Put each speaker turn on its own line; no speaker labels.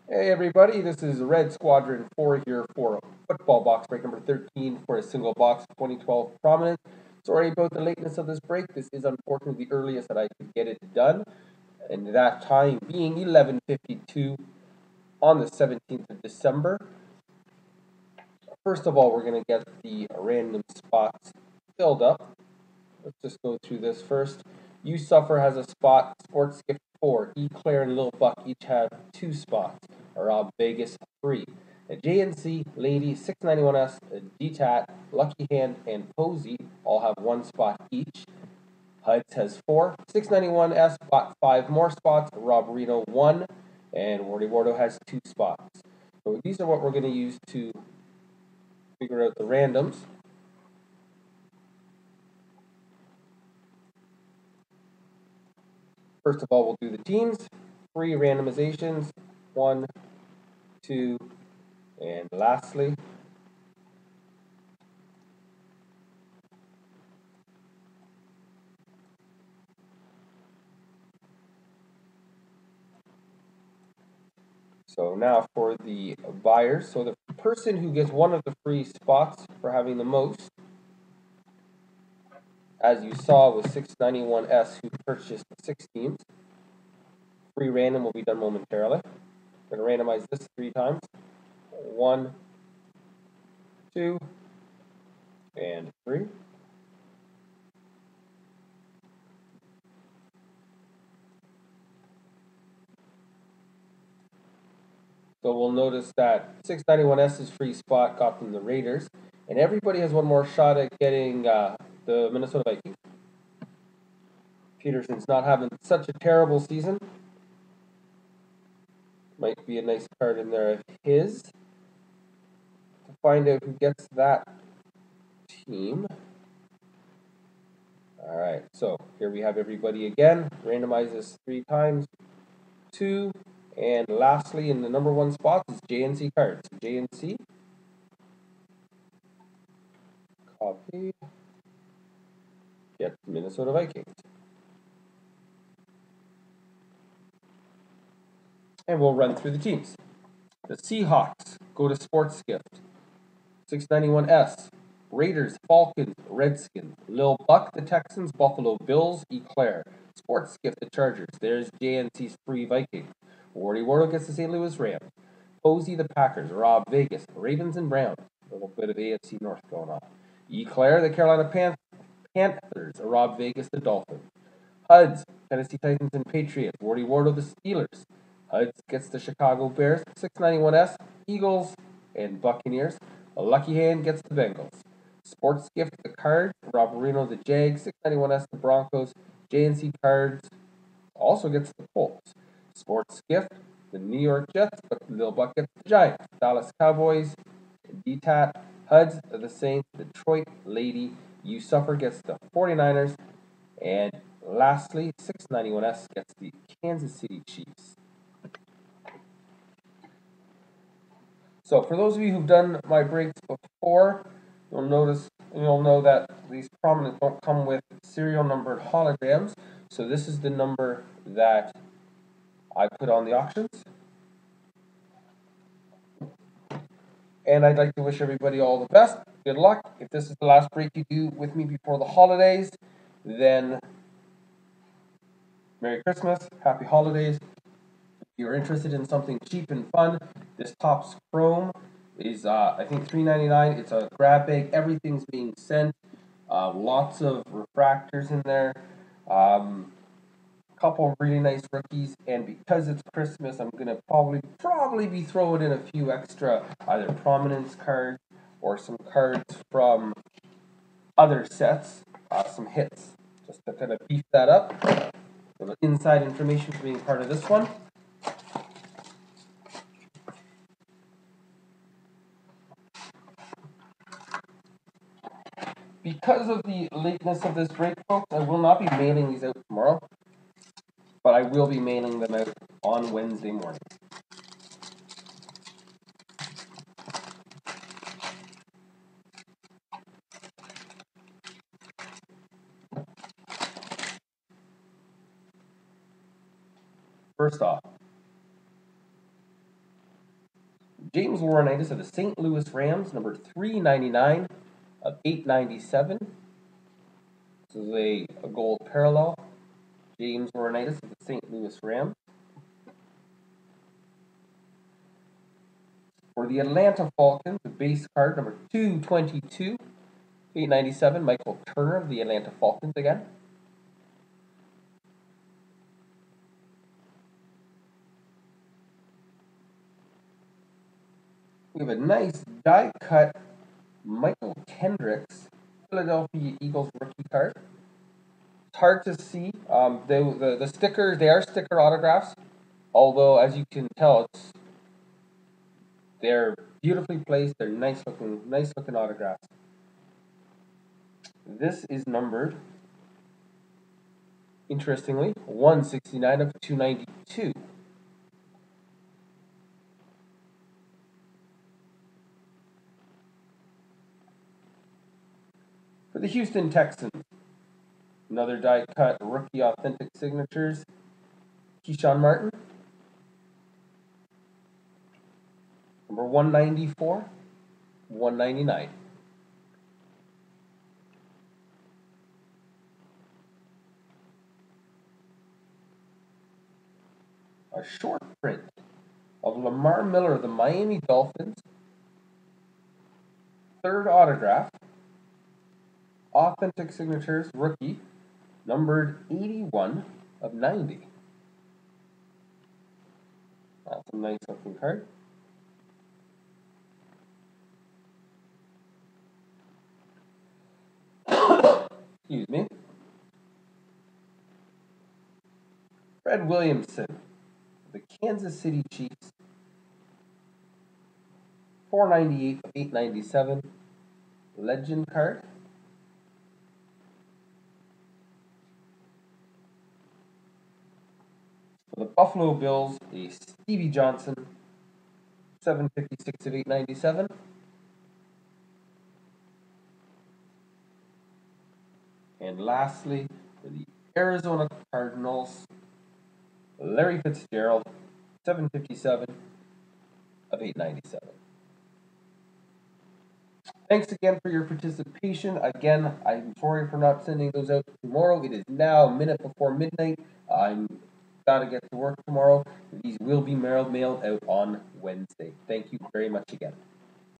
Hey everybody, this is Redsquadron4 here for football box break number 13 for a single box 2012 Prominence. Sorry about the lateness of this break. This is unfortunately the earliest that I could get it done, and that time being 11:52 on the 17th of December. First of all, we're going to get the random spots filled up. Let's just go through this first. You Suffer has a spot. Sports Gift 4. Eclair and Lil Buck each have 2 spots. Rob Vegas 3. JNC, Lady, 691S, DTAT, Lucky Hand, and Posey all have 1 spot each. Huds has 4. 691S bought 5 more spots. Rob Reno 1. And Wardy Wardo has 2 spots. So these are what we're going to use to figure out the randoms. First of all, we'll do the teams. 3 randomizations. 1, 2, and lastly, so now for the buyers. So the person who gets one of the free spots for having the most, as you saw, was 691S, who purchased 6 teams. Free random will be done momentarily. I'm going to randomize this 3 times. 1, 2, and 3. So we'll notice that 691S's free spot got them the Raiders, and everybody has one more shot at getting the Minnesota Vikings. Peterson's not having such a terrible season. Might be a nice card in there of his. To find out who gets that team. Alright, so here we have everybody again. Randomize this 3 times. 2. And lastly, in the number 1 spot is JNC cards. JNC. Copy. Get Minnesota Vikings. And we'll run through the teams. The Seahawks go to Sports Gift. 691S. Raiders, Falcons, Redskins. Lil Buck, the Texans. Buffalo Bills, Eclair. Sports Gift, the Chargers. There's JNC's free Vikings. Wardy Wardle gets the St. Louis Rams. Posey, the Packers. Rob Vegas, Ravens and Browns. A little bit of AFC North going on. Eclair, the Carolina Panthers. Rob Vegas, the Dolphins. Huds, Tennessee Titans and Patriots. Wardy Wardle, the Steelers. Huds gets the Chicago Bears. 691S, Eagles, and Buccaneers. A Lucky Hand gets the Bengals. Sports Gift, the Cards. Rob Reno, the Jags. 691S, the Broncos. JNC Cards also gets the Colts. Sports Gift, the New York Jets, but Lil Buck gets the Giants. Dallas Cowboys, DTAT. Huds, the Saints. Detroit Lady. You Suffer gets the 49ers. And lastly, 691S gets the Kansas City Chiefs. So for those of you who've done my breaks before, you'll know that these prominents don't come with serial numbered holograms. So this is the number that I put on the auctions. And I'd like to wish everybody all the best. Good luck. If this is the last break you do with me before the holidays, then Merry Christmas, Happy Holidays. If you're interested in something cheap and fun, this Topps Chrome is, I think, $3.99. It's a grab bag. Everything's being sent. Lots of refractors in there. Couple of really nice rookies, and because it's Christmas, I'm gonna probably be throwing in a few extra either prominence cards or some cards from other sets, some hits, just to kind of beef that up. Some inside information for being part of this one. Because of the lateness of this break, folks, I will not be mailing these out tomorrow, but I will be mailing them out on Wednesday morning. First off, James Laurinaitis of the St. Louis Rams, number 399 of 897. This is a gold parallel. James Laurinaitis of the St. Louis Rams. For the Atlanta Falcons, the base card, number 222, 897, Michael Turner of the Atlanta Falcons again. We have a nice die-cut Michael Kendricks, Philadelphia Eagles rookie card. It's hard to see. The stickers, they are sticker autographs, although as you can tell, they're beautifully placed. They're nice looking autographs. This is numbered, interestingly, 169 of 292. For the Houston Texans, another die-cut rookie authentic signatures, Keyshawn Martin, number 194, 199. A short print of Lamar Miller of the Miami Dolphins, third autograph, authentic signatures, rookie, numbered 81 of 90. That's a nice looking card. Excuse me. Fred Williamson, the Kansas City Chiefs, 498 of 897, legend card. For the Buffalo Bills, a Stevie Johnson, 756 of 897. And lastly, for the Arizona Cardinals, Larry Fitzgerald, 757 of 897. Thanks again for your participation. Again, I'm sorry for not sending those out tomorrow. It is now a minute before midnight. I'm got to get to work tomorrow. These will be mailed out on Wednesday. Thank you very much again.